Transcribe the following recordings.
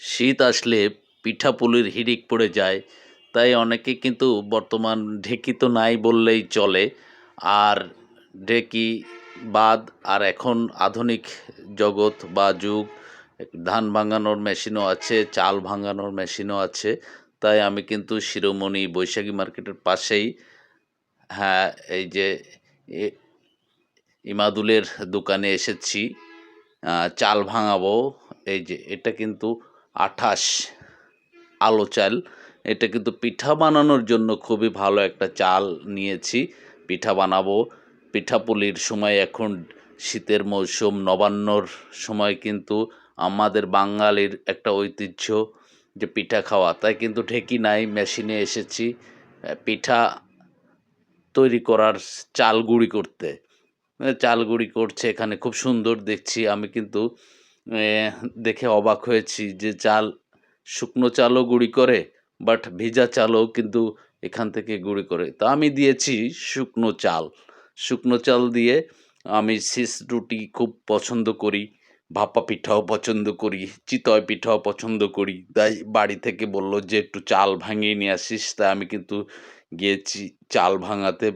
শীত আসলে পিঠাপুলির হিড়িক পড়ে যায়। তাই অনেকে কিন্তু বর্তমান ঢেঁকি তো নাই বললেই চলে। আর ঢেঁকি বাদ আর এখন আধুনিক জগৎ বা যুগ, ধান ভাঙানোর মেশিনও আছে, চাল ভাঙানোর মেশিনও আছে। তাই আমি কিন্তু শিরোমণি বৈশাখী মার্কেটের পাশেই, হ্যাঁ, এই যে এ- ইমাদুলের দোকানে এসেছি। চাল ভাঙাবো। এই যে এটা কিন্তু 28 আলো চাল। এটা কিন্তু পিঠা বানানোর জন্য খুবই ভালো একটা চাল নিয়েছি। পিঠা বানাবো। পিঠাপুলির সময় এখন শীতের মৌসুম, নবান্নর সময় কিন্তু আমাদের বাঙালির একটা ঐতিহ্য যে পিঠা খাওয়া। তাই কিন্তু ঢেঁকি নাই, মেশিনে এসেছি পিঠা তৈরি করার, চাল গুঁড়ি করতে। চাল গুঁড়ি করছে এখানে, খুব সুন্দর দেখছি। আমি কিন্তু দেখে অবাক হয়েছি যে শুকনো চালও গুঁড়ি করে, বাট ভেজা চালও কিন্তু এখান থেকে গুঁড়ি করে। তা আমি দিয়েছি শুকনো চাল। শুকনো চাল দিয়ে আমি সিস রুটি খুব পছন্দ করি, ভাপা পিঠাও পছন্দ করি, চিতই পিঠাও পছন্দ করি। তাই বাড়ি থেকে বলল যে একটু চাল ভাঙিয়ে নিয়ে আসিস। তাই আমি কিন্তু গিয়েছি চাল ভাঙাতে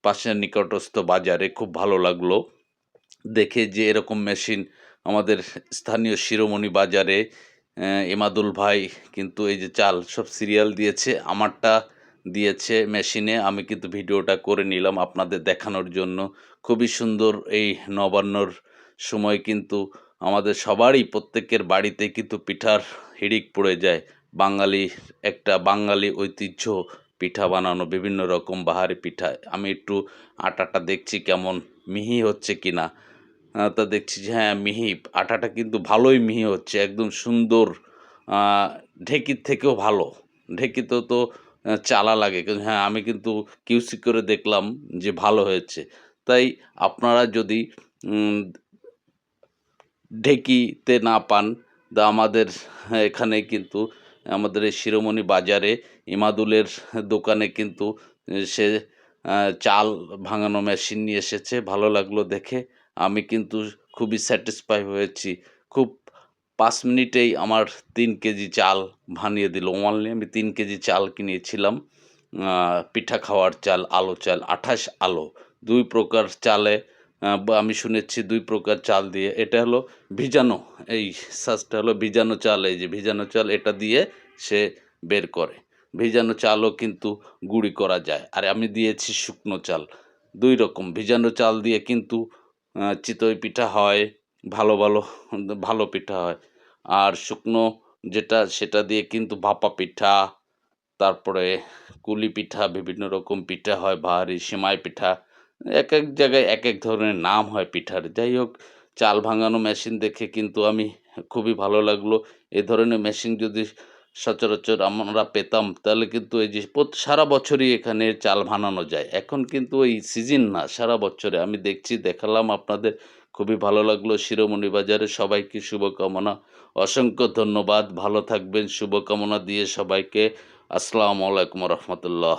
পাশের নিকটস্থ বাজারে। খুব ভালো লাগলো দেখে যে এরকম মেশিন আমাদের স্থানীয় শিরোমণি বাজারে এমাদুল ভাই কিন্তু এই যে চাল সব সিরিয়াল দিয়েছে, আমারটা দিয়েছে মেশিনে। আমি কিন্তু ভিডিওটা করে নিলাম আপনাদের দেখানোর জন্য। খুবই সুন্দর। এই নবান্নর সময় কিন্তু আমাদের সবারই, প্রত্যেকের বাড়িতে কিন্তু পিঠার হিড়িক পড়ে যায়। বাঙালি ঐতিহ্য পিঠা বানানো, বিভিন্ন রকম বাহারি পিঠা। আমি একটু আটাটা দেখছি কেমন মিহি হচ্ছে কিনা। তা দেখছি যে হ্যাঁ, মিহি। আটাটা কিন্তু ভালোই মিহি হচ্ছে, একদম সুন্দর। ঢেঁকির থেকেও ভালো। ঢেঁকিতেও তো চালা লাগে, কিন্তু হ্যাঁ, আমি কিন্তু কিউসি করে দেখলাম যে ভালো হয়েছে। তাই আপনারা যদি ঢেঁকিতে না পান, তা আমাদের এখানে কিন্তু, আমাদের এই শিরোমণি বাজারে ইমাদুলের দোকানে কিন্তু সে চাল ভাঙানো মেশিন নিয়ে এসেছে। ভালো লাগলো দেখে। আমি কিন্তু খুবই স্যাটিসফাই হয়েছি। খুব 5 মিনিটেই আমার 3 কেজি চাল ভানিয়ে দিল। অনলি আমি 3 কেজি চাল কিনেছিলাম। পিঠা খাওয়ার চাল, আলো চাল, 28 আলো। 2 প্রকার চালে, আমি শুনেছি 2 প্রকার চাল দিয়ে। এটা হলো ভিজানো, এই সাজটা হলো ভিজানো চাল। এই যে ভিজানো চাল, এটা দিয়ে সে বের করে। ভিজানো চালও কিন্তু গুঁড়ি করা যায়। আর আমি দিয়েছি শুকনো চাল। 2 রকম। ভিজানো চাল দিয়ে কিন্তু চিতই পিঠা হয়, ভালো, ভালো, ভালো পিঠা হয়। আর শুকনো যেটা, সেটা দিয়ে কিন্তু ভাপা পিঠা, তারপরে কুলি পিঠা, বিভিন্ন রকম পিঠা হয়, ভারী সেমাই পিঠা। একেক জায়গায় একেক ধরনের নাম হয় পিঠার। যাই হোক, চাল ভাঙানো মেশিন দেখে কিন্তু আমি খুবই ভালো লাগলো। এ ধরনের মেশিন যদি সচরাচর আমরা পেতাম, তাহলে কিন্তু এই যে সারা বছরই এখানে চাল ভাঙানো যায়। এখন কিন্তু ওই সিজন না, সারা বছরে। আমি দেখছি, দেখালাম আপনাদের। খুবই ভালো লাগলো। শিরোমণি বাজারে সবাইকে শুভকামনা। অসংখ্য ধন্যবাদ। ভালো থাকবেন শুভকামনা দিয়ে সবাইকে। আসসালামু আলাইকুম রহমতুল্লাহ।